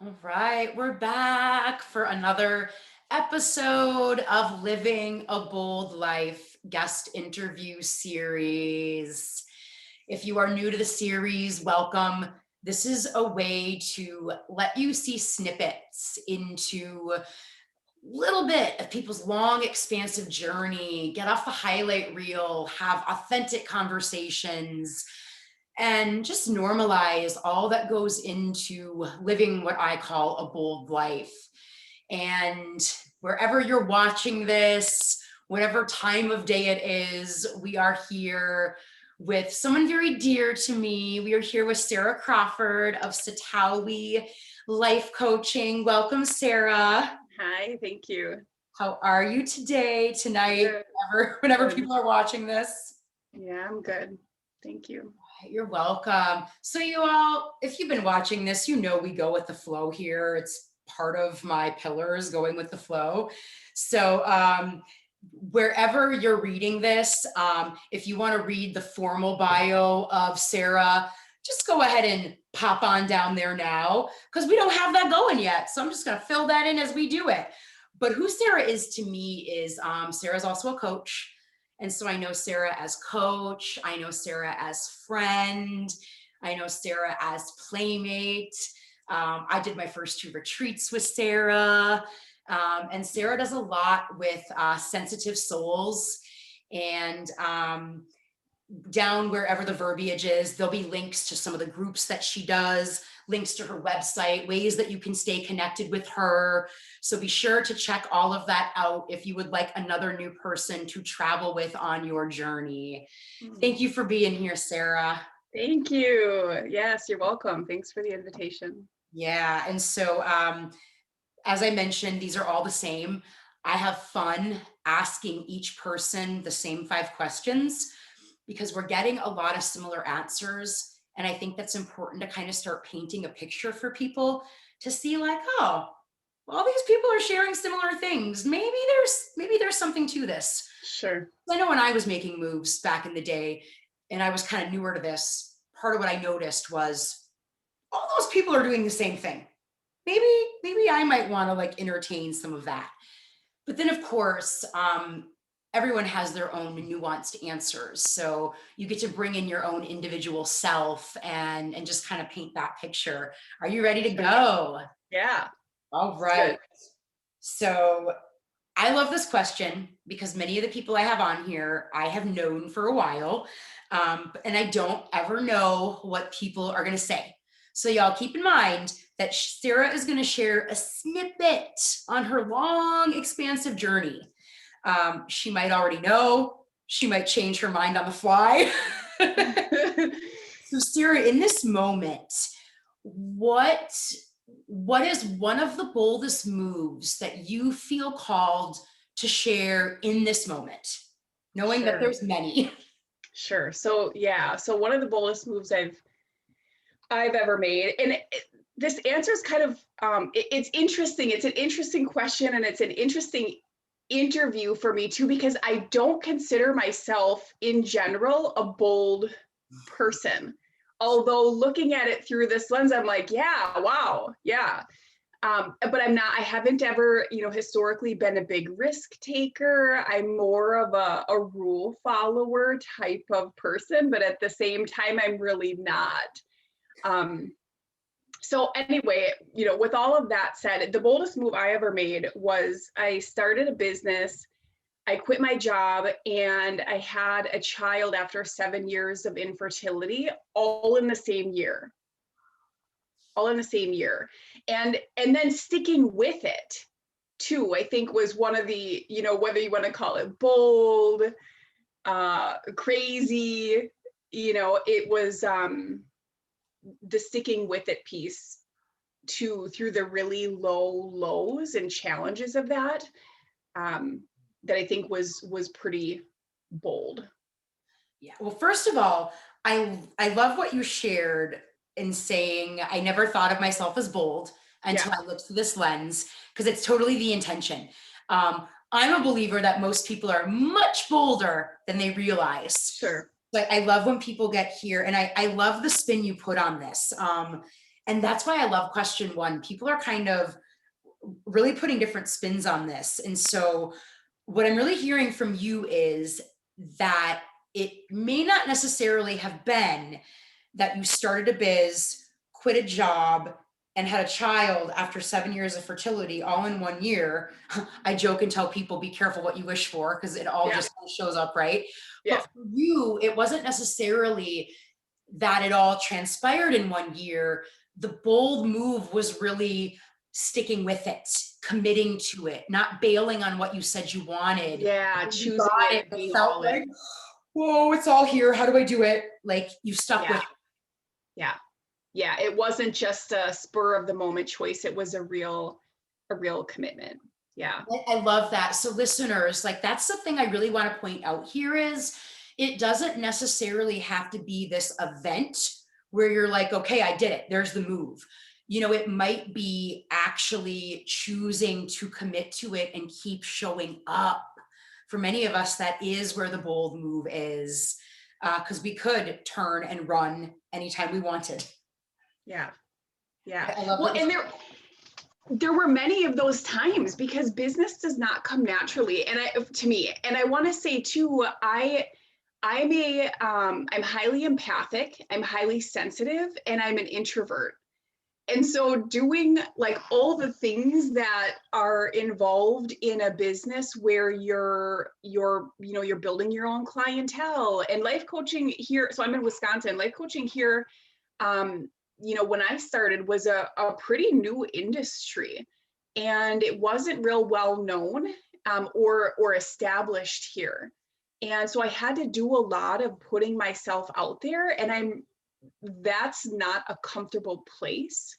All right, we're back for another episode of Living a Bold Life guest interview series. If you are new to the series, welcome. This is a way to let you see snippets into a little bit of people's long, expansive journey, get off the highlight reel, have authentic conversations, and just normalize all that goes into living what I call a bold life. And wherever you're watching this, whatever time of day it is, we are here with someone very dear to me. We are here with Sarah Crawford of Sitawi Life Coaching. Welcome, Sarah. Hi, thank you. How are you today, tonight, Good. whenever Good. people are watching this? Yeah, I'm good. Thank you. You're welcome. So you all, if you've been watching this, you know we go with the flow here. It's part of my pillars, going with the flow. So wherever you're reading this, if you want to read the formal bio of Sarah, just go ahead and pop on down there now, because we don't have that going yet. So I'm just going to fill that in as we do it. But who Sarah is to me is Sarah's also a coach. And so I know Sarah as coach, I know Sarah as friend, I know Sarah as playmate. I did my first 2 retreats with Sarah. And Sarah does a lot with sensitive souls. And down wherever the verbiage is, there'll be links to some of the groups that she does, links to her website, ways that you can stay connected with her. So be sure to check all of that out if you would like another new person to travel with on your journey. Thank you for being here, Sarah. Thank you. Yes, you're welcome. Thanks for the invitation. Yeah, and so as I mentioned, these are all the same. I have fun asking each person the same 5 questions because we're getting a lot of similar answers. And I think that's important to kind of start painting a picture for people to see, like, oh, all these people are sharing similar things. Maybe there's something to this. Sure. I know when I was making moves back in the day and I was kind of newer to this, part of what I noticed was all those people are doing the same thing. Maybe I might want to like entertain some of that. But then, of course, everyone has their own nuanced answers. So you get to bring in your own individual self and just kind of paint that picture. Are you ready to go? Yeah. All right. So I love this question because many of the people I have on here, I have known for a while. And I don't ever know what people are going to say. So y'all keep in mind that Sarah is going to share a snippet on her long, expansive journey. She might already know. She might change her mind on the fly. So Sarah, in this moment, what is one of the boldest moves that you feel called to share in this moment, knowing that there's many? Sure. So yeah, so one of the boldest moves I've ever made, and this answer is kind of it's interesting. It's an interesting question, and it's an interesting interview for me too, because I don't consider myself in general a bold person. Although looking at it through this lens, I'm like, yeah, wow, yeah. But I haven't ever, historically been a big risk taker. I'm more of a rule follower type of person, but at the same time, I'm really not. So anyway, with all of that said, the boldest move I ever made was I started a business. I quit my job and I had a child after 7 years of infertility, all in the same year. And then sticking with it too, I think was one of the, whether you want to call it bold, crazy, it was the sticking with it piece through the really low lows and challenges of that I think was pretty bold. Yeah. Well, first of all, I love what you shared in saying I never thought of myself as bold until I looked through this lens, because it's totally the intention. I'm a believer that most people are much bolder than they realize. Sure. But I love when people get here, and I love the spin you put on this. And that's why I love question one. People are kind of really putting different spins on this. And so what I'm really hearing from you is that it may not necessarily have been that you started a biz, quit a job, and had a child after 7 years of fertility all in 1 year. I joke and tell people, be careful what you wish for, because it all Yeah. just shows up, right? Yeah. But for you, it wasn't necessarily that it all transpired in 1 year. The bold move was really sticking with it, committing to it, not bailing on what you said you wanted. Yeah. When you Choosing got it it, and it being felt all like, in. whoa, it's all here. How do I do it? Like you stuck with Yeah. it. Yeah. Yeah. It wasn't just a spur of the moment choice. It was a real commitment. Yeah. I love that. So listeners, like that's the thing I really want to point out here is it doesn't necessarily have to be this event where you're like, okay, I did it. There's the move. You know, it might be actually choosing to commit to it and keep showing up. For many of us, that is where the bold move is, because we could turn and run anytime we wanted. Yeah. Yeah. I love Well, that. and there were many of those times because business does not come naturally. And to me, and I want to say too, I'm highly empathic, I'm highly sensitive, and I'm an introvert. And so doing like all the things that are involved in a business where you're building your own clientele and life coaching here. So I'm in Wisconsin, life coaching here, when I started was a pretty new industry, and it wasn't real well known or established here. And so I had to do a lot of putting myself out there, and that's not a comfortable place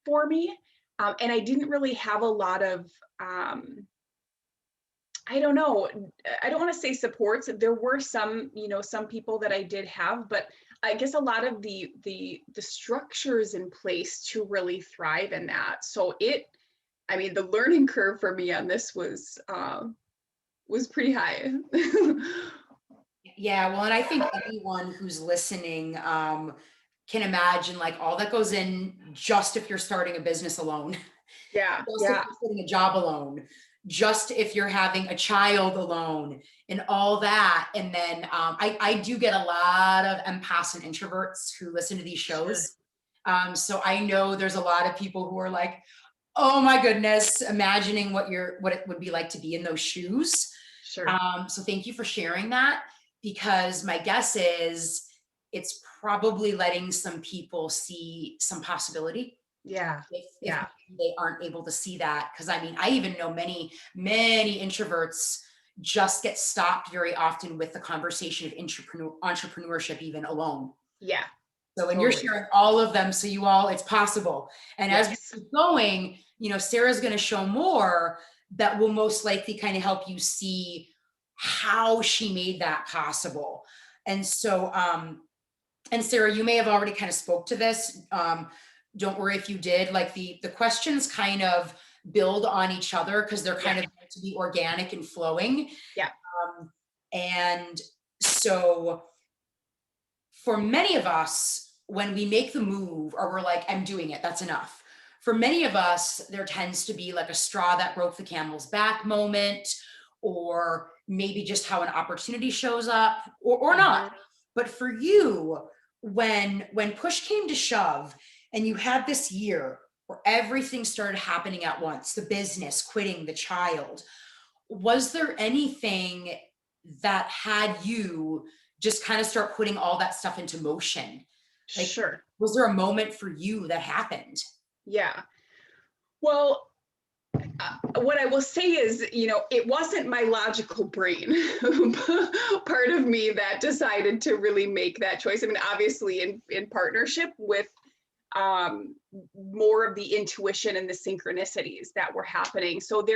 for me. And I didn't really have a lot of, I don't know, I don't want to say supports. There were some people that I did have, but I guess a lot of the structures in place to really thrive in that. So the learning curve for me on this was pretty high. Yeah, well, and I think anyone who's listening can imagine like all that goes in just if you're starting a business alone, Yeah, just if yeah, you're starting a job alone, just if you're having a child alone and all that. And then I do get a lot of empaths and introverts who listen to these shows. Sure. So I know there's a lot of people who are like, oh my goodness, imagining what it would be like to be in those shoes. Sure. So thank you for sharing that, because my guess is it's probably letting some people see some possibility Yeah, if yeah, they aren't able to see that. Because I mean, I even know many introverts just get stopped very often with the conversation of entrepreneurship even alone. yeah, So when you're totally. sharing all of them, so you all, it's possible. And as we Yes. keep going, Sarah's going to show more that will most likely kind of help you see how she made that possible. And so, and Sarah, you may have already kind of spoke to this. Don't worry if you did. Like the questions kind of build on each other because they're kind of meant to be organic and flowing. Yeah. And so for many of us, when we make the move or we're like, I'm doing it, that's enough. For many of us, there tends to be like a straw that broke the camel's back moment, or maybe just how an opportunity shows up or not. But for you, when push came to shove and you had this year where everything started happening at once, the business, quitting, the child, was there anything that had you just kind of start putting all that stuff into motion? Like, Sure. was there a moment for you that happened? Yeah. Well, what I will say is, it wasn't my logical brain part of me that decided to really make that choice. I mean, obviously in partnership with more of the intuition and the synchronicities that were happening. So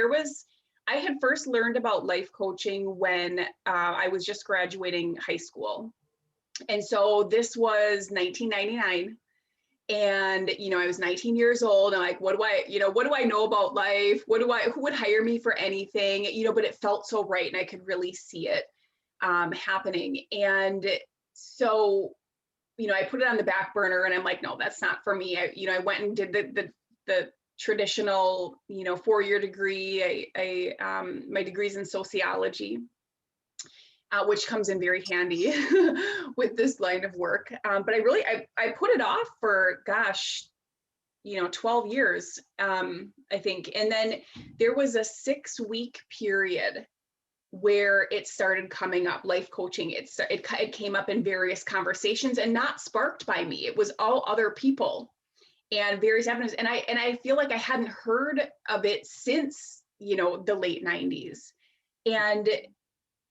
I had first learned about life coaching when I was just graduating high school. And so this was 1999. And, I was 19 years old, and like, what do I know about life? Who would hire me for anything? But it felt so right. And I could really see it happening. And so I put it on the back burner, and I'm like, no, that's not for me. I went and did the traditional, 4-year degree. My degree's in sociology, which comes in very handy with this line of work. But I put it off for, gosh, 12 years, I think. And then there was a 6-week period where it started coming up, life coaching. It came up in various conversations, and not sparked by me. It was all other people and various avenues. And I feel like I hadn't heard of it since, the late 90s. And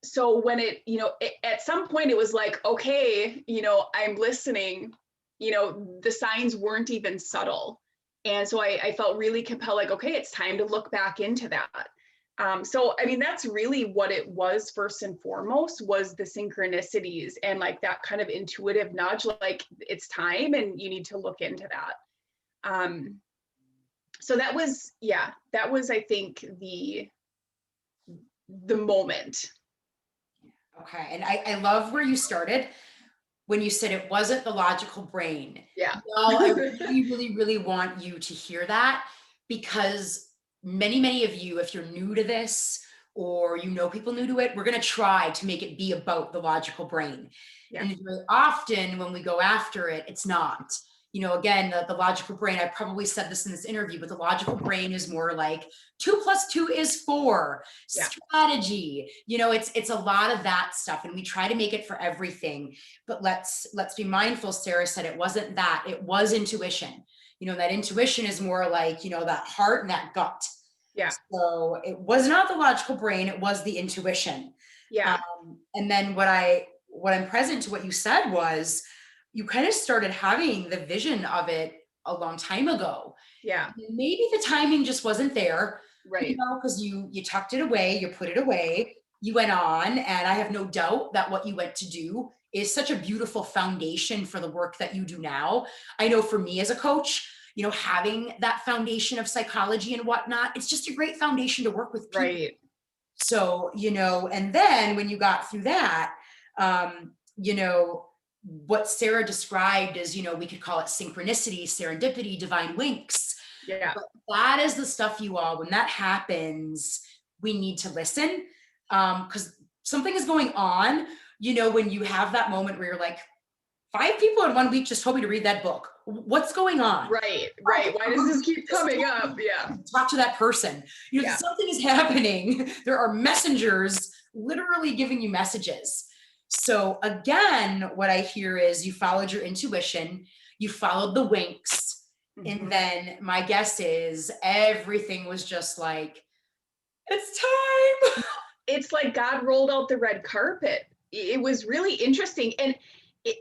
so when at some point it was like, okay, I'm listening, the signs weren't even subtle. And so I felt really compelled, like, okay, it's time to look back into that. So, I mean, that's really what it was first and foremost, was the synchronicities and like that kind of intuitive nudge, like it's time and you need to look into that. So that was, I think the moment. Okay. And I love where you started when you said it wasn't the logical brain. Yeah. Well, I really, really, really want you to hear that, because many of you, if you're new to this or people new to it, we're going to try to make it be about the logical brain. Yeah. And very often when we go after it, it's not. Again, the logical brain, I probably said this in this interview, but the logical brain is more like 2 + 2 is 4, Yeah. strategy, it's a lot of that stuff. And we try to make it for everything, but let's be mindful. Sarah said it wasn't that, it was intuition. That intuition is more like, that heart and that gut. Yeah. So it was not the logical brain, it was the intuition. Yeah. And then what I'm present to what you said was, you kind of started having the vision of it a long time ago. Yeah. Maybe the timing just wasn't there, right? Because you tucked it away, you put it away, you went on, and I have no doubt that what you went to do is such a beautiful foundation for the work that you do now. I know for me as a coach, having that foundation of psychology and whatnot, it's just a great foundation to work with people. Right. So, and then when you got through that, what Sarah described as, we could call it synchronicity, serendipity, divine winks. Yeah. But that is the stuff, you all, when that happens, we need to listen, because something is going on, when you have that moment where you're like, 5 people in 1 week just told me to read that book. What's going on? Right. Why does this keep coming up? Yeah. Talk to that person. Something is happening. There are messengers literally giving you messages. So again, what I hear is you followed your intuition, you followed the winks, and then my guess is everything was just like, it's time. It's like God rolled out the red carpet. It was really interesting. And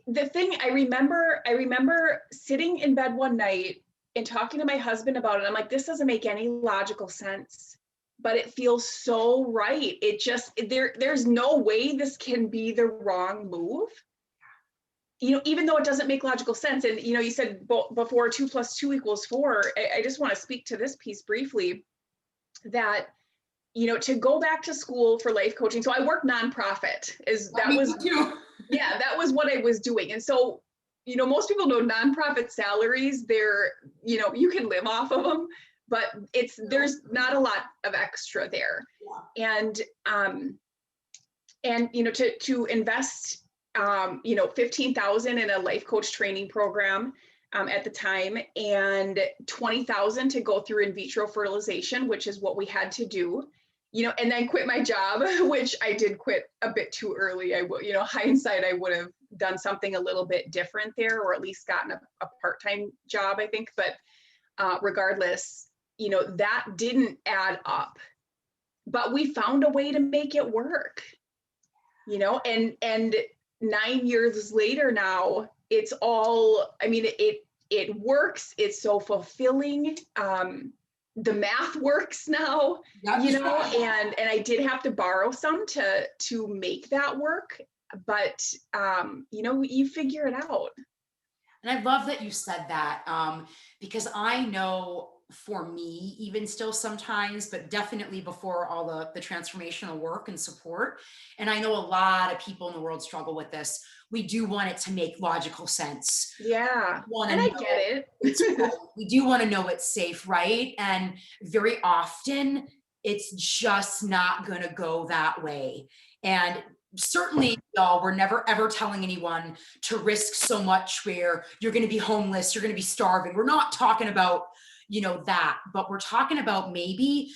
the thing I remember sitting in bed one night and talking to my husband about it. I'm like, this doesn't make any logical sense, but it feels so right. It just, there's no way this can be the wrong move. Even though it doesn't make logical sense. And, you said before 2 + 2 = 4. I just want to speak to this piece briefly, that, to go back to school for life coaching. So I work nonprofit, that was what I was doing. And so, most people know nonprofit salaries, they're, you can live off of them, but there's not a lot of extra there. Yeah. And to invest, $15,000 in a life coach training program at the time, and $20,000 to go through in vitro fertilization, which is what we had to do, and then quit my job, which I did quit a bit too early. Hindsight, I would have done something a little bit different there, or at least gotten a part-time job, I think. But regardless, that didn't add up, but we found a way to make it work, and 9 years later now, it's all, it works. It's so fulfilling. The math works now, and I did have to borrow some to make that work, but you figure it out. And I love that you said that, because I know for me, even still sometimes, but definitely before all the transformational work and support. And I know a lot of people in the world struggle with this. We do want it to make logical sense. Yeah. Want And to I know get it's it. right. We do want to know it's safe, right? And very often it's just not going to go that way. And certainly, y'all, we're never ever telling anyone to risk so much where you're going to be homeless, you're going to be starving. We're not talking about, that, but we're talking about maybe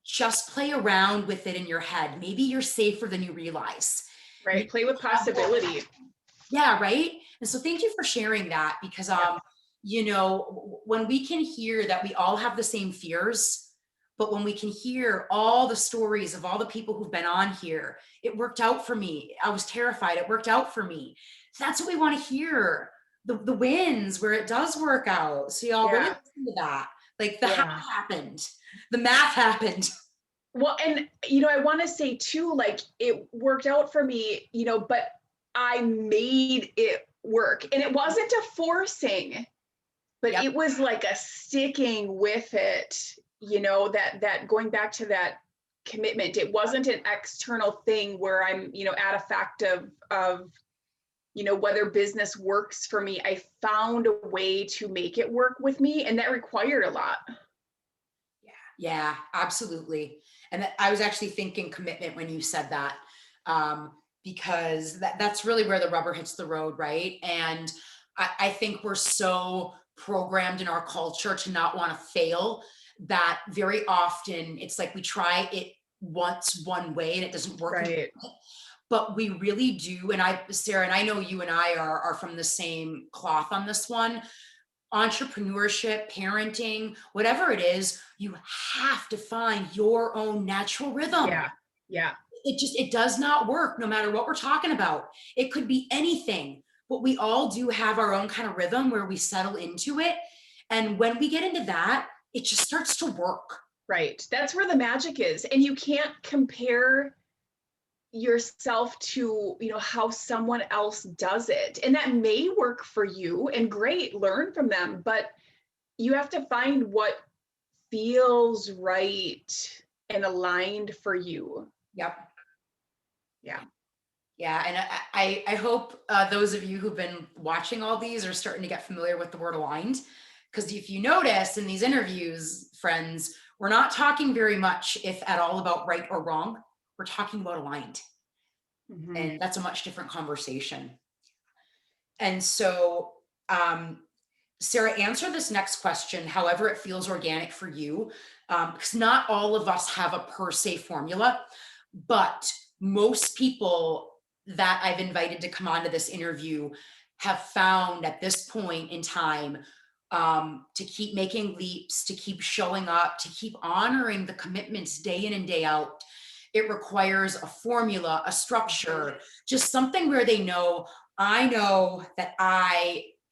just play around with it in your head. Maybe you're safer than you realize. Right. Play with possibility. Yeah, right. And so thank you for sharing that, because when we can hear that we all have the same fears, but when we can hear all the stories of all the people who've been on here, it worked out for me. I was terrified. It worked out for me. That's what we want to hear. The wins where it does work out. So y'all really listen to that. Like the how happened, the math happened. Well, and, I want to say too, like it worked out for me, but I made it work, and it wasn't a forcing, but it was like a sticking with it, that going back to that commitment. It wasn't an external thing where I'm, at a fact of, whether business works for me. I found a way to make it work with me, and that required a lot. Yeah, absolutely. And I was actually thinking commitment when you said that, because that's really where the rubber hits the road, right? And I think we're so programmed in our culture to not want to fail that very often it's like we try it once one way and it doesn't work. Right. But we really do. And Sarah, and I know you and I are from the same cloth on this one. Entrepreneurship, parenting, whatever it is, you have to find your own natural rhythm. Yeah. It does not work no matter what we're talking about. It could be anything, but we all do have our own kind of rhythm where we settle into it. And when we get into that, it just starts to work. Right. That's where the magic is. And you can't compare yourself to, how someone else does it. And that may work for you, and great, learn from them, but you have to find what feels right and aligned for you. Yep. Yeah. Yeah. And I hope those of you who've been watching all these are starting to get familiar with the word aligned. Because if you notice in these interviews, friends, we're not talking very much, if at all, about right or wrong. We're talking about aligned. Mm-hmm. And that's a much different conversation. And so, Sarah, answer this next question, however it feels organic for you, because not all of us have a per se formula, but most people that I've invited to come onto this interview have found at this point in time to keep making leaps, to keep showing up, to keep honoring the commitments day in and day out. It requires a formula, a structure, just something where they know, I know that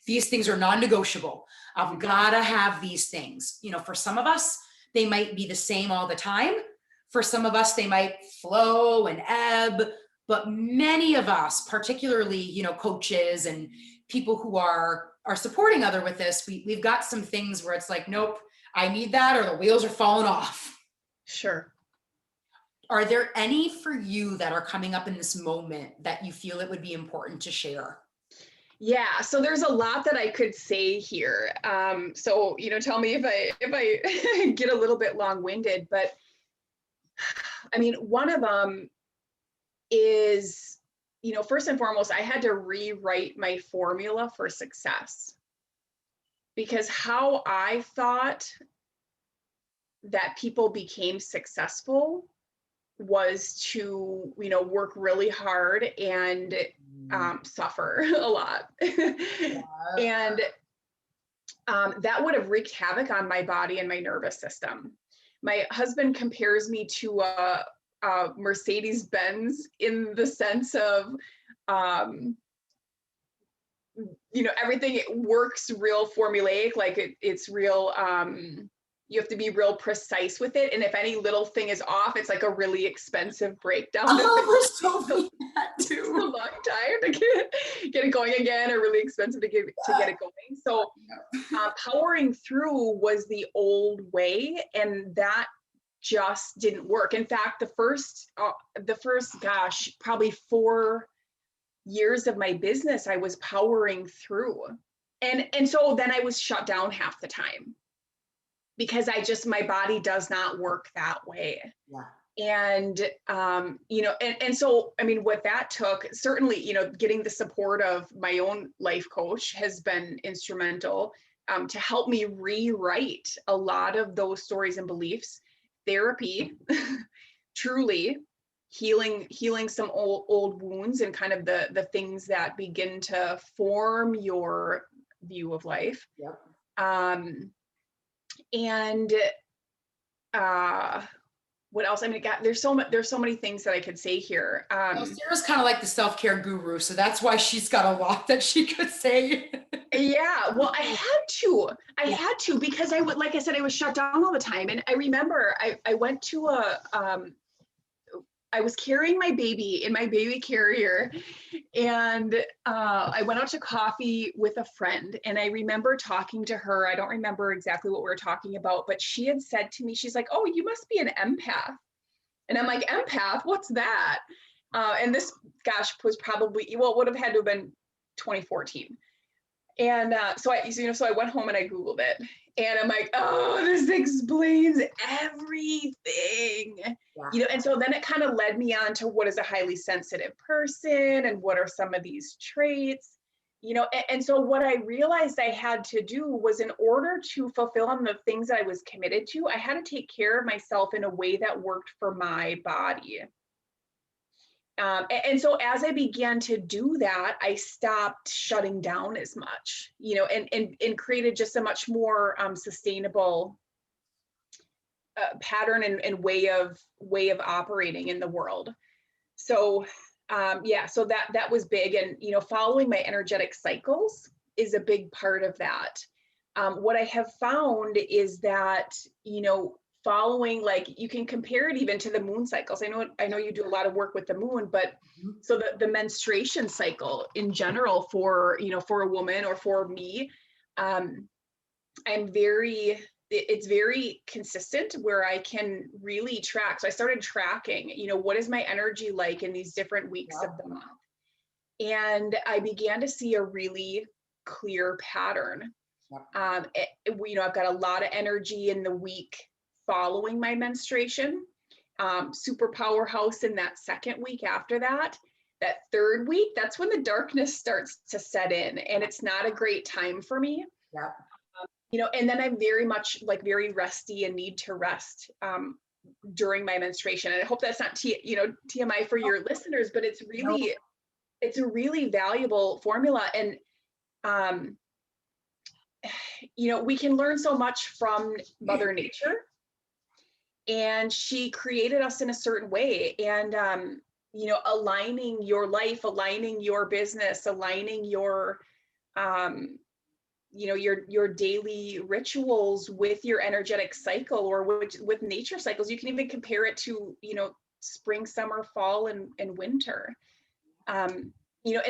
these things are non-negotiable. I've got to have these things. For some of us, they might be the same all the time. For some of us, they might flow and ebb. But many of us, particularly, coaches and people who are supporting other with this, we've got some things where it's like, nope, I need that, or the wheels are falling off. Sure. Are there any for you that are coming up in this moment that you feel it would be important to share? Yeah, so there's a lot that I could say here. So, tell me if I get a little bit long-winded, but I mean, one of them is, first and foremost, I had to rewrite my formula for success, because how I thought that people became successful was to, work really hard and suffer a lot. And that would have wreaked havoc on my body and my nervous system. My husband compares me to a Mercedes-Benz in the sense of, everything, it works real formulaic, like it's real, you have to be real precise with it. And if any little thing is off, it's like a really expensive breakdown. Oh, we're so that too. a long time to get it going again, or really expensive to get it going. So powering through was the old way, and that just didn't work. In fact, the first gosh, probably 4 years of my business, I was powering through. And so then I was shut down half the time, because my body does not work that way. Yeah. And, and so, I mean, what that took, certainly, getting the support of my own life coach has been instrumental, to help me rewrite a lot of those stories and beliefs. Therapy, truly healing some old wounds, and kind of the things that begin to form your view of life. Yep. And what else? I mean, there's so many things that I could say here. Well, Sarah's kind of like the self-care guru, so that's why she's got a lot that she could say. Yeah, well, I had to, because like I said, I was shut down all the time. And I remember I went to I was carrying my baby in my baby carrier, and I went out to coffee with a friend, and I remember talking to her. I don't remember exactly what we were talking about, but she had said to me, she's like, "Oh, you must be an empath." And I'm like, "Empath? What's that?" And this, gosh, was probably, well, it would have had to have been 2014. And so I went home and I Googled it, and I'm like, oh, this explains everything. Yeah. And so then it kind of led me on to what is a highly sensitive person, and what are some of these traits, and so what I realized I had to do was, in order to fulfill on the things that I was committed to, I had to take care of myself in a way that worked for my body. And so as I began to do that, I stopped shutting down as much, and created just a much more sustainable pattern and way of operating in the world. So so that was big. And following my energetic cycles is a big part of that. What I have found is that following, like, you can compare it even to the moon cycles. I know you do a lot of work with the moon, but so the menstruation cycle in general for a woman, or for me, it's very consistent, where I can really track. So I started tracking, what is my energy like in these different weeks of the month. And I began to see a really clear pattern. I've got a lot of energy in the week following my menstruation, super powerhouse in that second week after that. That third week, that's when the darkness starts to set in, and it's not a great time for me. Yeah. And then I'm very much very rusty and need to rest during my menstruation. And I hope that's not TMI for your listeners, but it's a really valuable formula. And we can learn so much from Mother Nature. And she created us in a certain way. And, aligning your life, aligning your business, aligning your, your daily rituals with your energetic cycle, or with nature cycles. You can even compare it to, spring, summer, fall, and winter. And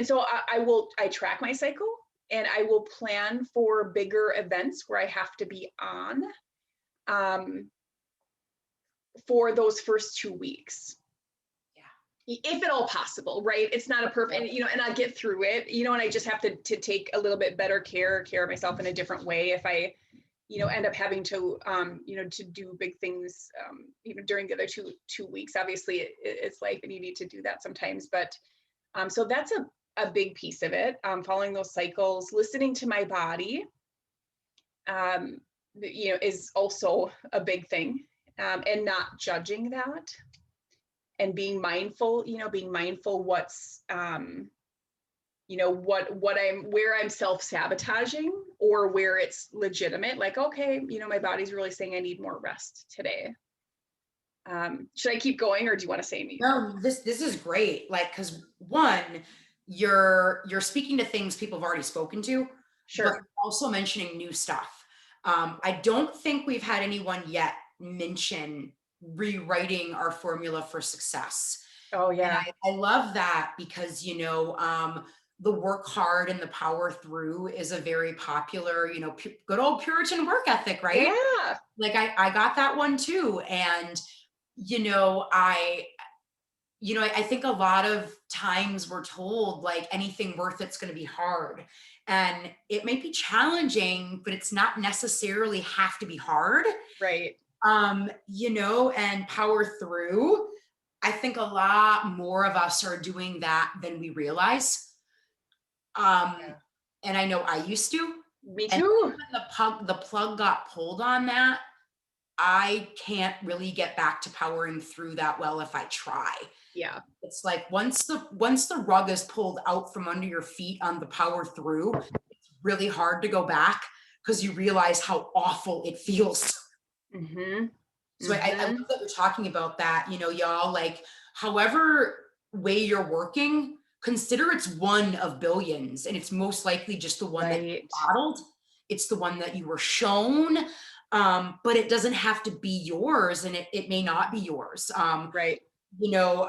so I track my cycle, and I will plan for bigger events where I have to be on, for those first 2 weeks. Yeah. If at all possible, right? It's not a perfect, and I get through it, and I just have to take a little bit better care of myself in a different way. If I, end up having to, to do big things, even during the other two weeks, obviously it's life, and you need to do that sometimes. But, so that's a big piece of it. Following those cycles, listening to my body, is also a big thing. And not judging that, and being mindful, what's, where I'm self-sabotaging, or where it's legitimate. Like, okay, my body's really saying I need more rest today. Should I keep going, or do you want to say anything? No, this is great. Like, because one, you're speaking to things people have already spoken to, Sure. but also mentioning new stuff. I don't think we've had anyone yet mention rewriting our formula for success. Oh And yeah. I love that because, the work hard and the power through is a very popular, good old Puritan work ethic, right? Yeah. Like I got that one too. And, you know, I, I think a lot of times we're told like anything worth it's going to be hard. And it may be challenging, but it's not necessarily have to be hard. Right. And power through. I think a lot more of us are doing that than we realize. Um, Yeah. and I know I used to. Me And too. when the plug got pulled on that, I can't really get back to powering through that well if I try. Yeah. It's like once the rug is pulled out from under your feet on the power through, it's really hard to go back because you realize how awful it feels. Mm-hmm. So I love that you're talking about that, y'all, like however way you're working, consider it's one of billions and it's most likely just the one that you Right. modeled. It's the one that you were shown. But it doesn't have to be yours and it may not be yours. Right. You know,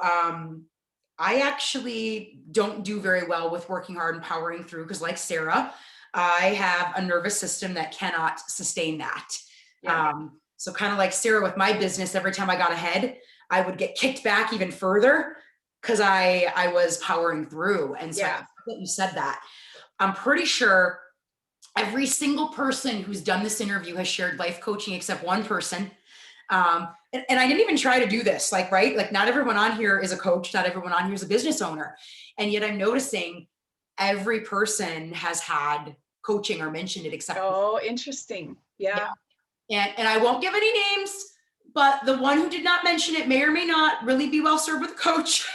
I actually don't do very well with working hard and powering through because, like Sarah, I have a nervous system that cannot sustain that. Yeah. So, kind of like Sarah with my business, every time I got ahead, I would get kicked back even further because I was powering through. And so, I Yeah. love that you said that. I'm pretty sure every single person who's done this interview has shared life coaching except one person. And I didn't even try to do this, like, right? Like not everyone on here is a coach, not everyone on here is a business owner. And yet I'm noticing every person has had coaching or mentioned it except one. Oh, interesting. Yeah. And I won't give any names, but the one who did not mention it may or may not really be well served with a coach.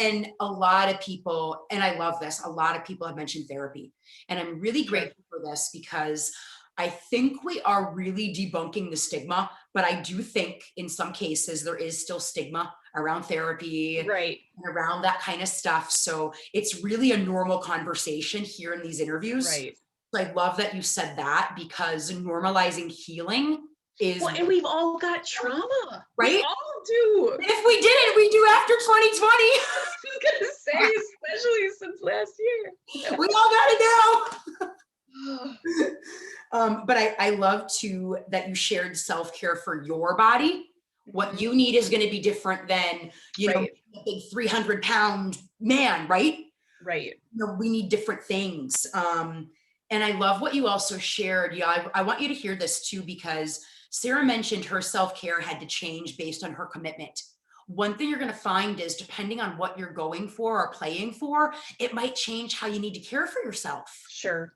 And a lot of people, and I love this, a lot of people have mentioned therapy. And I'm really grateful for this because I think we are really debunking the stigma, but I do think in some cases there is still stigma around therapy Right. and around that kind of stuff. So it's really a normal conversation here in these interviews. Right. So I love that you said that because normalizing healing is Well, and we've all got trauma. right. We all do. If we didn't, we do after 2020. I was gonna say, especially since last year. We all got to know. But I love too that you shared self-care for your body. What you need is going to be different than, Right. a big 300-pound man, right? Right. We need different things. And I love what you also shared. Yeah, I want you to hear this too, because Sarah mentioned her self-care had to change based on her commitment. One thing you're going to find is depending on what you're going for or playing for, it might change how you need to care for yourself. Sure.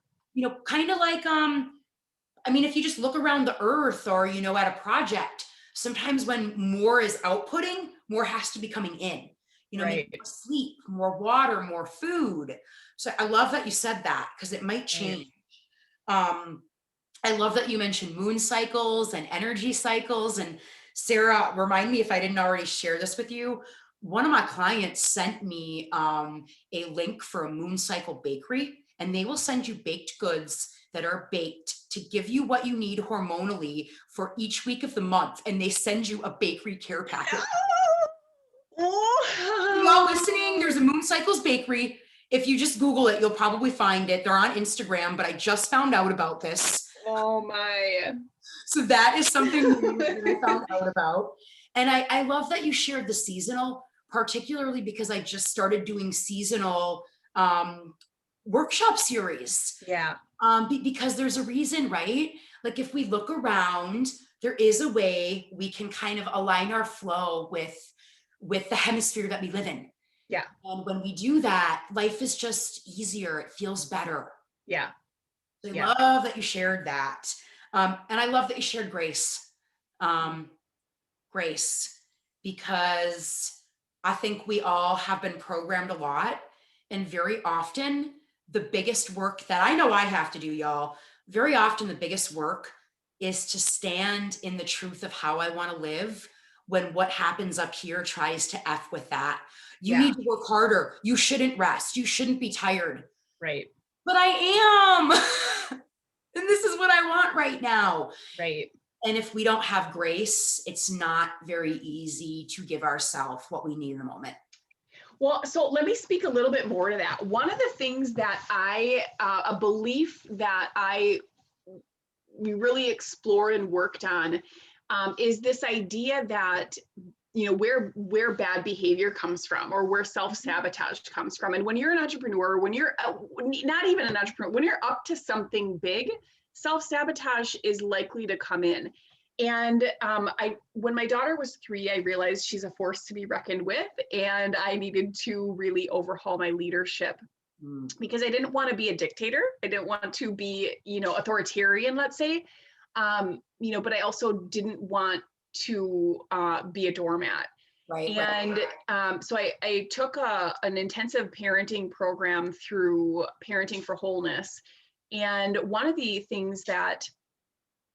Kind of like, if you just look around the earth or, at a project, sometimes when more is outputting, more has to be coming in, Right. more sleep, more water, more food. So I love that you said that because it might change. I love that you mentioned moon cycles and energy cycles. And Sarah, remind me if I didn't already share this with you. One of my clients sent me a link for a moon cycle bakery, and they will send you baked goods that are baked to give you what you need hormonally for each week of the month. And they send you a bakery care package. Oh. Y'all listening, there's a Moon Cycles bakery. If you just Google it, you'll probably find it. They're on Instagram, but I just found out about this. Oh my. So that is something new that I found out about. And I love that you shared the seasonal, particularly because I just started doing seasonal workshop series. Yeah. Because there's a reason, right? Like if we look around, there is a way we can kind of align our flow with the hemisphere that we live in. Yeah. And when we do that, life is just easier. It feels better. Yeah. I love that you shared that. And I love that you shared grace. Grace, because I think we all have been programmed a lot. And very often, the biggest work that I know I have to do, y'all, very often the biggest work is to stand in the truth of how I want to live when what happens up here tries to F with that. You need to work harder. You shouldn't rest. You shouldn't be tired. Right. But I am. And this is what I want right now. Right. And if we don't have grace, it's not very easy to give ourselves what we need in the moment. Well, so let me speak a little bit more to that. One of the things that a belief that we really explored and worked on is this idea that, you know, where bad behavior comes from, or where self-sabotage comes from. And when you're an entrepreneur, when you're not even an entrepreneur, when you're up to something big, self-sabotage is likely to come in. And when my daughter was 3, I realized she's a force to be reckoned with, and I needed to really overhaul my leadership, because I didn't want to be a dictator. I didn't want to be, you know, authoritarian, let's say, you know, but I also didn't want to be a doormat. Right. And so I took an intensive parenting program through Parenting for Wholeness. And one of the things that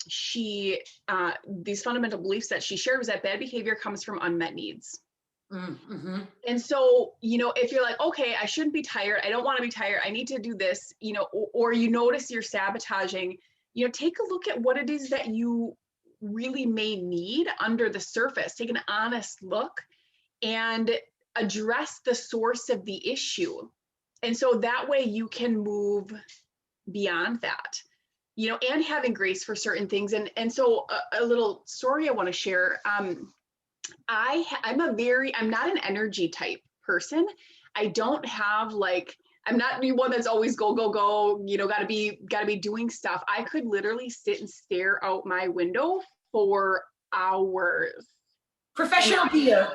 these fundamental beliefs that she shared was that bad behavior comes from unmet needs. Mm-hmm. And so, you know, if you're like, okay, I shouldn't be tired, I don't want to be tired, I need to do this, you know, or you notice you're sabotaging, you know, take a look at what it is that you really may need under the surface. Take an honest look and address the source of the issue. And so that way you can move beyond that, you know, and having grace for certain things. And so a little story I want to share. I'm not an energy type person. I don't have I'm not the one that's always go, go, go, you know, gotta be doing stuff. I could literally sit and stare out my window for hours. Professional beer.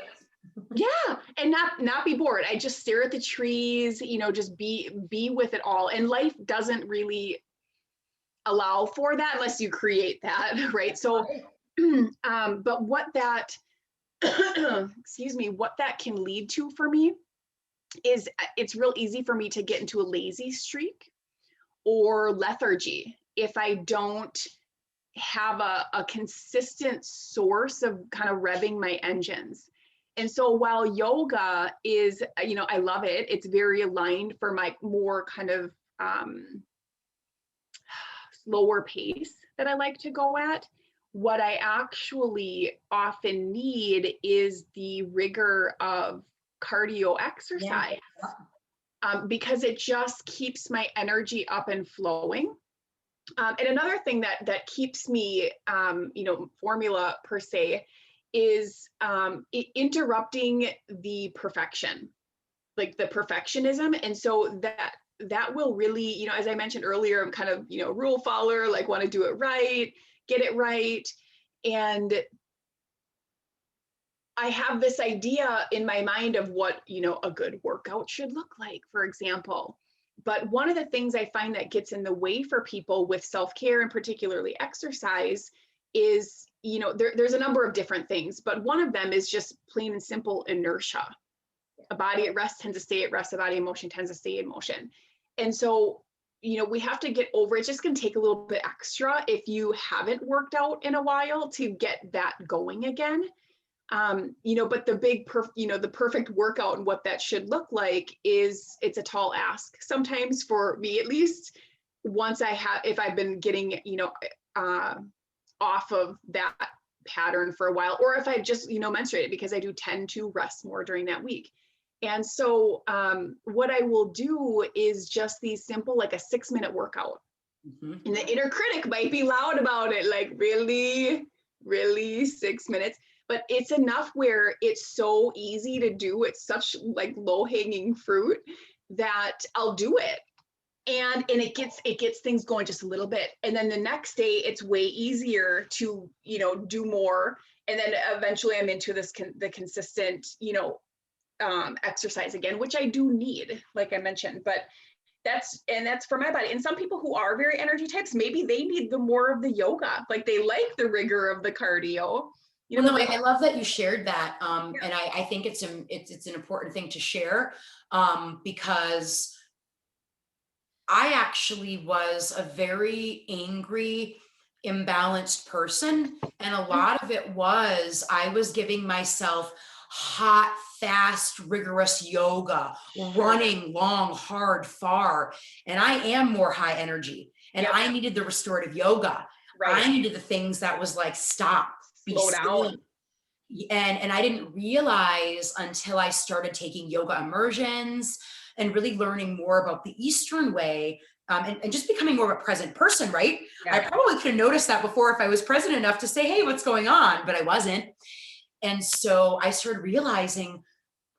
Yeah, and not be bored. I just stare at the trees, you know, just be with it all. And life doesn't really allow for that unless you create that, right? So, but what that, excuse me, what that can lead to for me is it's real easy for me to get into a lazy streak or lethargy if I don't have a consistent source of kind of revving my engines. And so while yoga is, you know, I love it, it's very aligned for my more kind of slower pace that I like to go at. What I actually often need is the rigor of cardio exercise, because it just keeps my energy up and flowing. And another thing that keeps me, you know, formula per se, is interrupting the perfection, like the perfectionism. And so that will really, you know, as I mentioned earlier, I'm kind of, you know, rule follower, like want to do it right, get it right. And I have this idea in my mind of what, you know, a good workout should look like, for example. But one of the things I find that gets in the way for people with self-care and particularly exercise is, you know, there's a number of different things, but one of them is just plain and simple inertia. A body at rest tends to stay at rest, a body in motion tends to stay in motion. And so, you know, we have to get over, it's just going to take a little bit extra if you haven't worked out in a while to get that going again. You know, but the the perfect workout and what that should look like is, it's a tall ask sometimes, for me at least, if I've been getting, you know, off of that pattern for a while, or if I just, you know, menstruated, because I do tend to rest more during that week. And so what I will do is just these simple, like a 6-minute workout. Mm-hmm. And the inner critic might be loud about it, like, really, really 6 minutes. But it's enough where it's so easy to do. It's such like low hanging fruit that I'll do it. And it gets things going just a little bit. And then the next day it's way easier to, you know, do more. And then eventually I'm into the consistent, you know, exercise again, which I do need, like I mentioned, but that's for my body. And some people who are very energy types, maybe they need the more of the yoga, like they like the rigor of the cardio. You know, I love that you shared that. And I think it's an important thing to share, because I actually was a very angry, imbalanced person. And a lot of it was, I was giving myself hot, fast, rigorous yoga, running long, hard, far. And I am more high energy, and I needed the restorative yoga. Right. buying into the things that was like, stop, be Slow still. down. And I didn't realize until I started taking yoga immersions and really learning more about the Eastern way, and just becoming more of a present person, right? I Yeah. probably could have noticed that before if I was present enough to say, hey, what's going on? But I wasn't. And so I started realizing,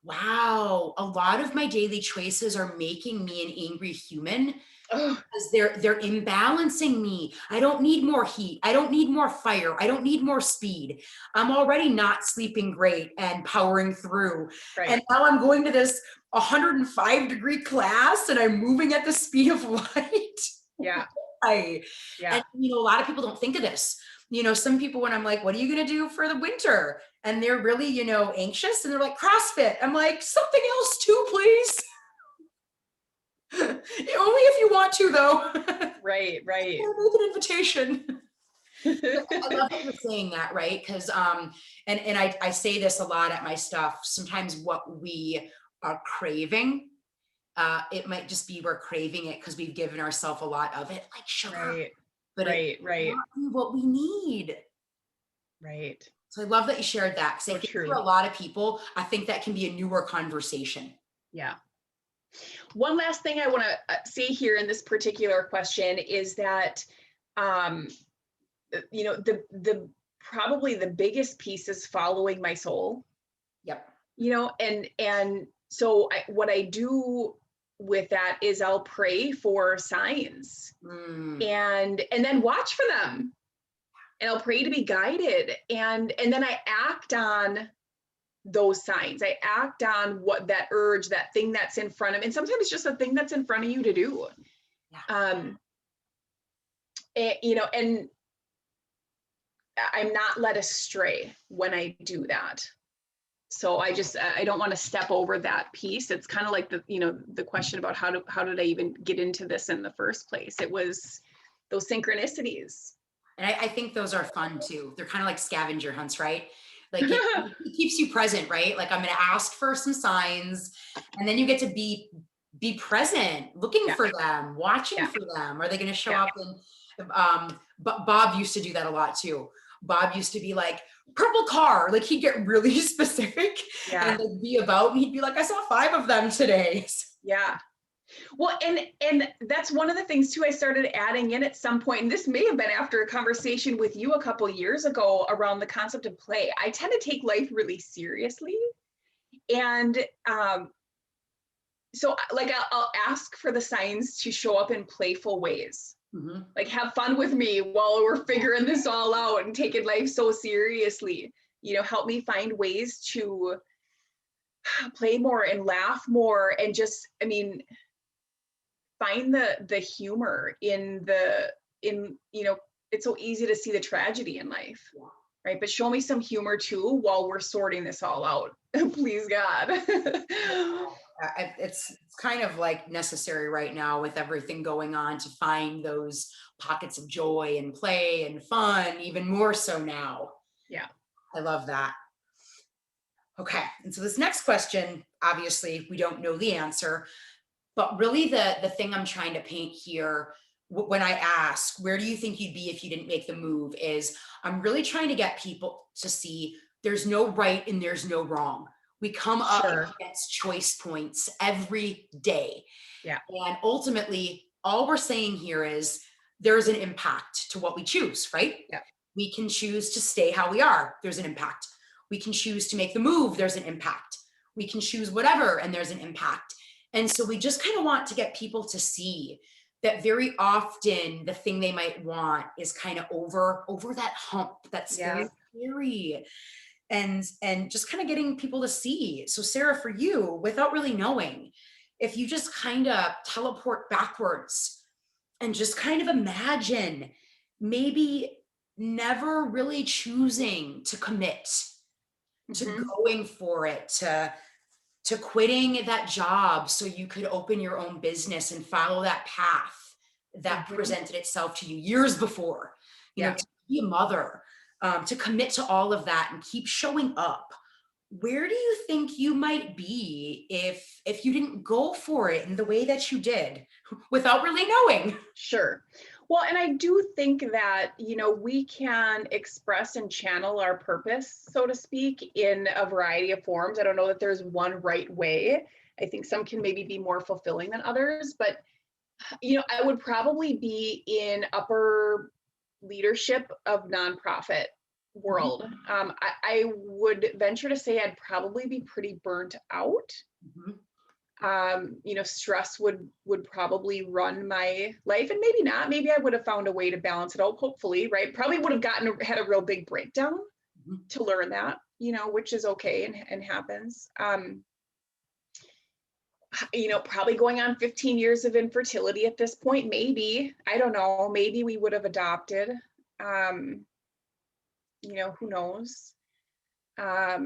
wow, a lot of my daily choices are making me an angry human Oh, because they're imbalancing me. I don't need more heat. I don't need more fire. I don't need more speed. I'm already not sleeping great and powering through. And right. now I'm going to this 105-degree class and I'm moving at the speed of light. Yeah. I, Yeah. and a lot of people don't think of this. Some people, when I'm like, what are you going to do for the winter? And they're really, anxious and they're like, CrossFit. I'm like, something else too, please. Only if you want to, though. Right. Right. Make an invitation. I love that you're saying that, right? Because and I say this a lot at my stuff. Sometimes what we are craving, it might just be we're craving it because we've given ourselves a lot of it, like sugar, Right. but it Right. might Right. not be what we need. Right. So I love that you shared that, because I So think true. for a lot of people, I think that can be a newer conversation. Yeah. One last thing I want to say here in this particular question is that, the probably the biggest piece is following my soul, Yep. and so what I do with that is I'll pray for signs and then watch for them, and I'll pray to be guided, and then I act on those signs. I act on what that urge, that thing that's in front of me. And sometimes it's just a thing that's in front of you to do. Yeah. And I'm not led astray when I do that. So I don't want to step over that piece. It's kind of like the question about how did I even get into this in the first place? It was those synchronicities. And I think those are fun too. They're kind of like scavenger hunts, right? Like it keeps you present, right? Like I'm going to ask for some signs, and then you get to be present, looking for them, watching for them. Are they going to show up? And but Bob used to do that a lot too. Bob used to be like, purple car. Like he'd get really specific and they'd be about, and he'd be like, I saw 5 of them today. Yeah. Well, and that's one of the things too I started adding in at some point, and this may have been after a conversation with you a couple of years ago around the concept of play. I tend to take life really seriously, and so like I'll ask for the signs to show up in playful ways. Mm-hmm. Like have fun with me while we're figuring this all out and taking life so seriously. Help me find ways to play more and laugh more, and just, find the humor in it's so easy to see the tragedy in life, right? But show me some humor too while we're sorting this all out. Please, God. It's kind of like necessary right now with everything going on to find those pockets of joy and play and fun, even more so now. Yeah. I love that. Okay. And so this next question, obviously we don't know the answer, but really the thing I'm trying to paint here when I ask, where do you think you'd be if you didn't make the move, is I'm really trying to get people to see there's no right and there's no wrong. We come up against choice points every day. Yeah. And ultimately, all we're saying here is there's an impact to what we choose, right? Yeah. We can choose to stay how we are. There's an impact. We can choose to make the move. There's an impact. We can choose whatever, and there's an impact. And so we just kind of want to get people to see that very often the thing they might want is kind of over that hump that's very scary. And just kind of getting people to see. So Sarah, for you, without really knowing, if you just kind of teleport backwards and just kind of imagine maybe never really choosing to commit to going for it, to quitting that job so you could open your own business and follow that path that presented itself to you years before, to be a mother, to commit to all of that and keep showing up. Where do you think you might be if you didn't go for it in the way that you did without really knowing? Sure. Well, and I do think that, we can express and channel our purpose, so to speak, in a variety of forms. I don't know that there's one right way. I think some can maybe be more fulfilling than others, but, I would probably be in upper leadership of nonprofit world. I would venture to say I'd probably be pretty burnt out. Mhm. Stress would probably run my life, and maybe not. Maybe I would have found a way to balance it out, hopefully, right? Probably would have had a real big breakdown Mhm. to learn that, which is okay and happens. Probably going on 15 years of infertility at this point, maybe. I don't know, maybe we would have adopted. Um, who knows? I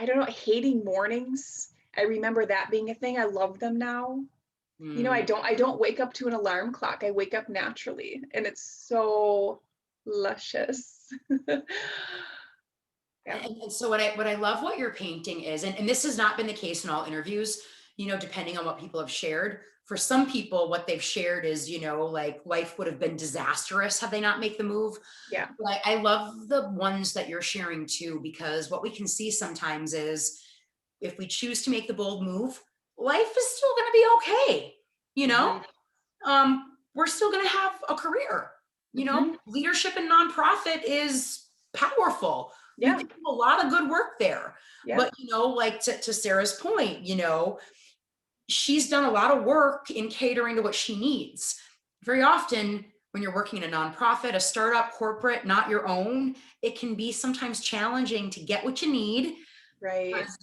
don't know, hating mornings. I remember that being a thing. I love them now. I Mm. don't wake up to an alarm clock. I wake up naturally, and it's so luscious. Yeah. And so what I love what you're painting is, and this has not been the case in all interviews, depending on what people have shared. For some people, what they've shared is, like life would have been disastrous had they not make the move. Yeah. But I love the ones that you're sharing too, because what we can see sometimes is if we choose to make the bold move, life is still going to be okay. You know, Mhm. we're still going to have a career. Mhm. Leadership in nonprofit is powerful. You Yeah. can do a lot of good work there. Yeah. But, like to Sarah's point, she's done a lot of work in catering to what she needs. Very often, when you're working in a nonprofit, a startup, corporate, not your own, it can be sometimes challenging to get what you need Right. because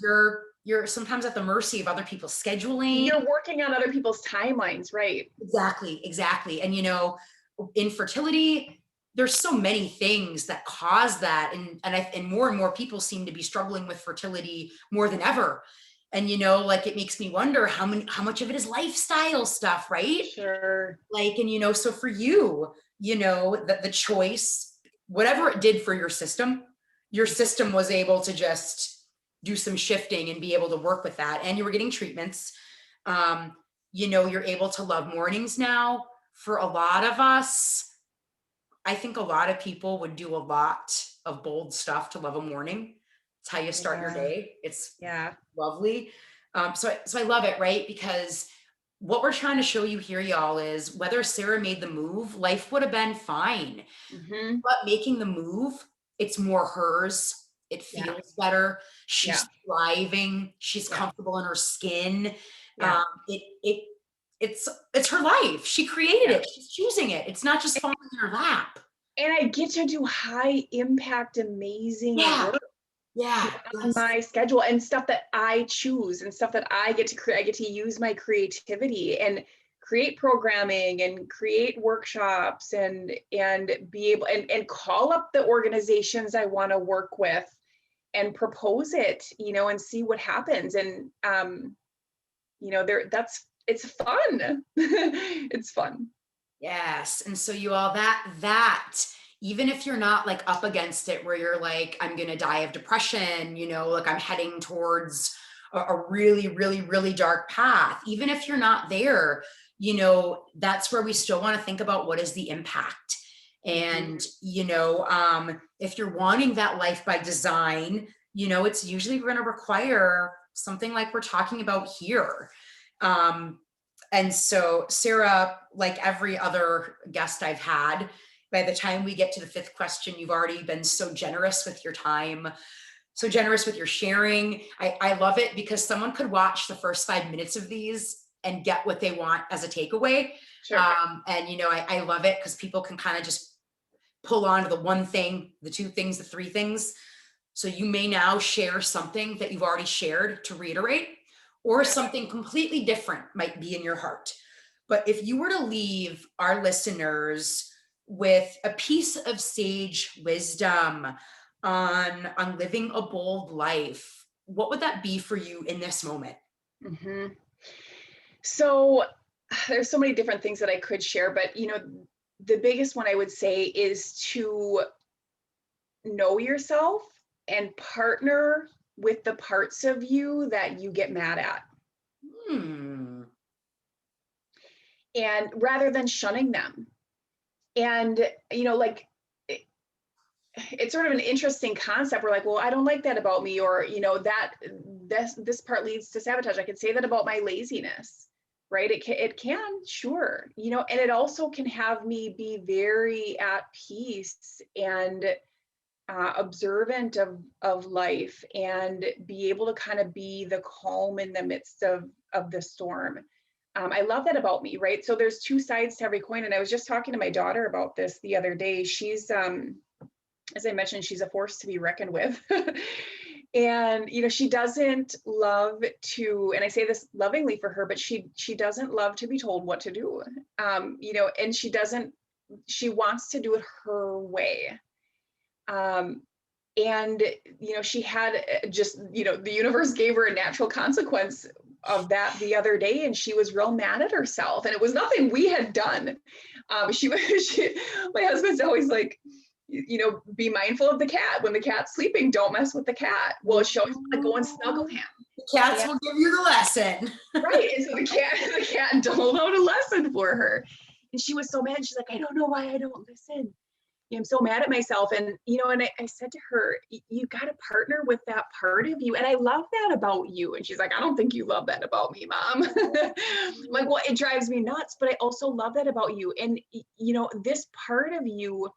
you're sometimes at the mercy of other people's scheduling. You're working on other people's timelines, right? Exactly. And infertility, there's so many things that cause that. And more people seem to be struggling with fertility more than ever. And like it makes me wonder how much of it is lifestyle stuff, right? Sure. Like, and so for you, that the choice, whatever it did for your system was able to just do some shifting and be able to work with that. And you were getting treatments. Um, you're able to love mornings now. For a lot of us, I think a lot of people would do a lot of bold stuff to love a morning. It's how you start your Yeah. day. It's Yeah. lovely. So I love it, right? Because what we're trying to show you here, y'all, is whether Sarah made the move, life would have been fine. Mhm. But making the move, it's more hers. It Yeah. feels better. Yeah. She's thriving. She's Yeah. comfortable in her skin. Yeah. It's her life. She created Yeah. it. She's choosing it. It's not just falling in her lap. And I get to do high impact, amazing Yeah. work Yeah. on Yes. my schedule, and stuff that I choose, and stuff that I get to create. I get to use my creativity and create programming and create workshops and be able and call up the organizations I want to work with and propose it, and see what happens. And it's fun. It's fun. Yes. And so you all that even if you're not like up against it where you're like, I'm gonna die of depression, like I'm heading towards a really, really, really dark path, even if you're not there, that's where we still want to think about what is the impact. And, if you're wanting that life by design, it's usually going to require something like we're talking about here. And so, Sarah, like every other guest I've had, by the time we get to the fifth question, you've already been so generous with your time, so generous with your sharing. I love it because someone could watch the first 5 minutes of these and get what they want as a takeaway. Sure. And, I love it because people can kind of just pull on to the one thing, the two things, the three things. So you may now share something that you've already shared to reiterate, or something completely different might be in your heart. But if you were to leave our listeners with a piece of sage wisdom on living a bold life, what would that be for you in this moment? Mm-hmm. So there's so many different things that I could share, but the biggest one I would say is to know yourself and partner with the parts of you that you get mad at. Hmm. and rather than shunning them. And, you know, like, it's sort of an interesting concept. We're like, well, I don't like that about me, or, you know, that this part leads to sabotage. I could say that about my laziness, right? It can, sure, you know, and it also can have me be very at peace and observant of life, and be able to kind of be the calm in the midst of the storm. I love that about me, right? So there's two sides to every coin. And I was just talking to my daughter about this the other day. She's, as I mentioned, she's a force to be reckoned with. And, you know, she doesn't love to, and I say this lovingly for her, but she doesn't love to be told what to do. You know, and she wants to do it her way. And, you know, she had just, you know, the universe gave her a natural consequence of that the other day, and she was real mad at herself. And it was nothing we had done. My husband's always like, you know, be mindful of the cat. When the cat's sleeping, don't mess with the cat. Well, she always want to go and snuggle him. The cats will give you the lesson. Right. And so the cat doled out a lesson for her. And she was so mad. She's like, I don't know why I don't listen. I'm so mad at myself. And, you know, and I said to her, you got to partner with that part of you. And I love that about you. And she's like, I don't think you love that about me, Mom. I'm like, well, it drives me nuts, but I also love that about you. And, you know, this part of you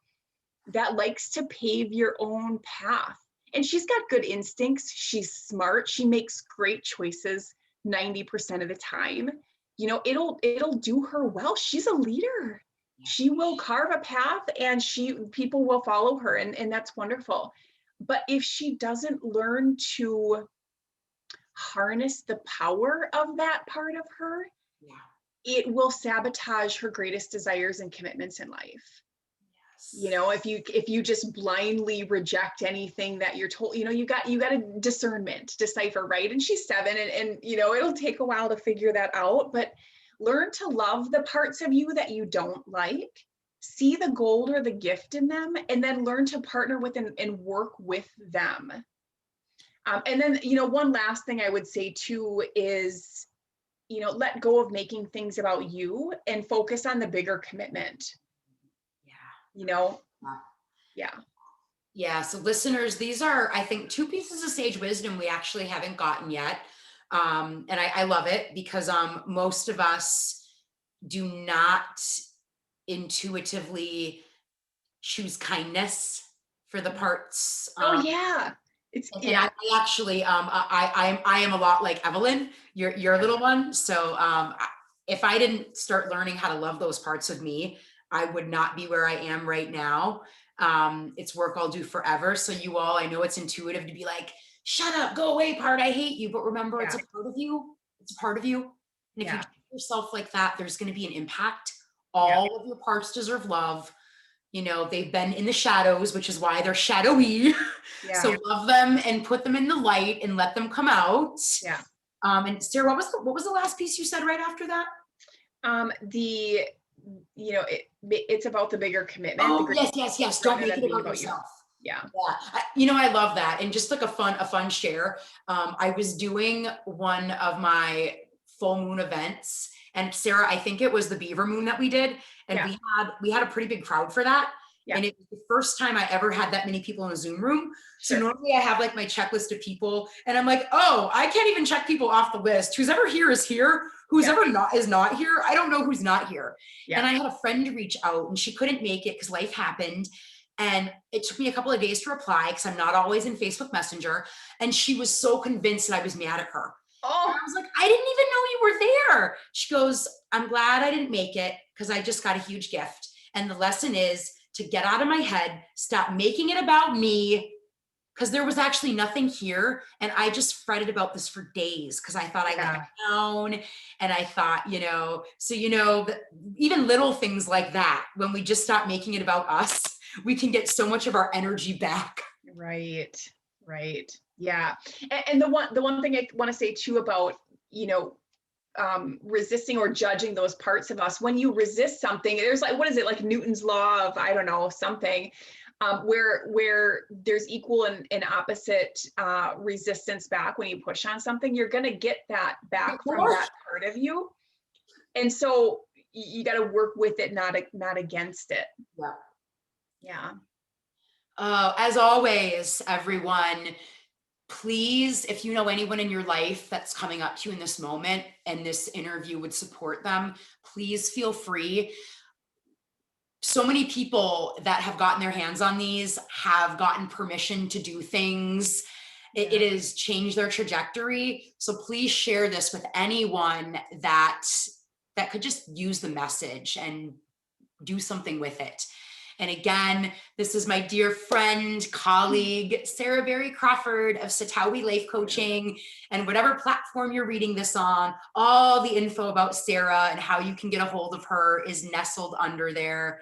that likes to pave your own path. And she's got good instincts. She's smart. She makes great choices 90% of the time. You know, it'll do her well. She's a leader. She will carve a path, and people will follow her, and that's wonderful. But if she doesn't learn to harness the power of that part of her, it will sabotage her greatest desires and commitments in life. You know, if you just blindly reject anything that you're told, you know, you got a discernment, decipher, right? And she's 7, and you know, it'll take a while to figure that out, but learn to love the parts of you that you don't like, see the gold or the gift in them, and then learn to partner with and work with them. And then, you know, one last thing I would say too is, you know, let go of making things about you and focus on the bigger commitment. You know? Yeah. So listeners, these are, I think, 2 pieces of sage wisdom we actually haven't gotten yet. And I love it because most of us do not intuitively choose kindness for the parts. Oh yeah. And I actually, I am a lot like Evelyn, your little one. So if I didn't start learning how to love those parts of me, I would not be where I am right now. It's work I'll do forever. So you all, I know it's intuitive to be like, shut up, go away, part, I hate you. But remember, it's a part of you. It's a part of you. And if you treat yourself like that, there's going to be an impact. All of your parts deserve love. You know, they've been in the shadows, which is why they're shadowy. So love them and put them in the light and let them come out. And Sarah, what was the last piece you said right after that? You know, it's about the bigger commitment. Oh, yes. Don't make it about yourself. You know, I love that. And just like a fun share. I was doing one of my full moon events, and Sarah, I think it was the Beaver Moon that we did. And we had a pretty big crowd for that. And it was the first time I ever had that many people in a Zoom room. So normally I have like my checklist of people, and I'm like, oh, I can't even check people off the list. Who's ever here is here. Who's ever not is not here. I don't know who's not here. And I had a friend reach out, and she couldn't make it because life happened. And it took me a couple of days to reply because I'm not always in Facebook Messenger. And she was so convinced that I was mad at her. Oh, and I was like, I didn't even know you were there. She goes, I'm glad I didn't make it because I just got a huge gift. And the lesson is to get out of my head, stop making it about me, because there was actually nothing here. And I just fretted about this for days because I thought I let it down. And I thought, you know, so, you know, even little things like that, when we just stop making it about us, we can get so much of our energy back. Right. Yeah. And the one thing I want to say too about, you know, resisting or judging those parts of us, when you resist something, there's like, what is it, like Newton's law of, I don't know, something, where there's equal and opposite resistance back. When you push on something, you're going to get that back from that part of you. And so, you got to work with it, not against it. Yeah. Yeah. As always, everyone, please, if you know anyone in your life that's coming up to you in this moment and this interview would support them, please feel free. So many people that have gotten their hands on these have gotten permission to do things. It has changed their trajectory. So please share this with anyone that could just use the message and do something with it. And again, this is my dear friend, colleague, Sarah Barry Crawford of Sitawi Life Coaching, and whatever platform you're reading this on, all the info about Sarah and how you can get a hold of her is nestled under there.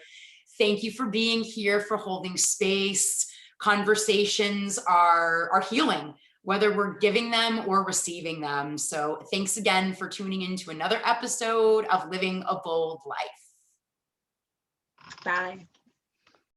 Thank you for being here, for holding space. Conversations are healing, whether we're giving them or receiving them. So thanks again for tuning in to another episode of Living a Bold Life. Bye.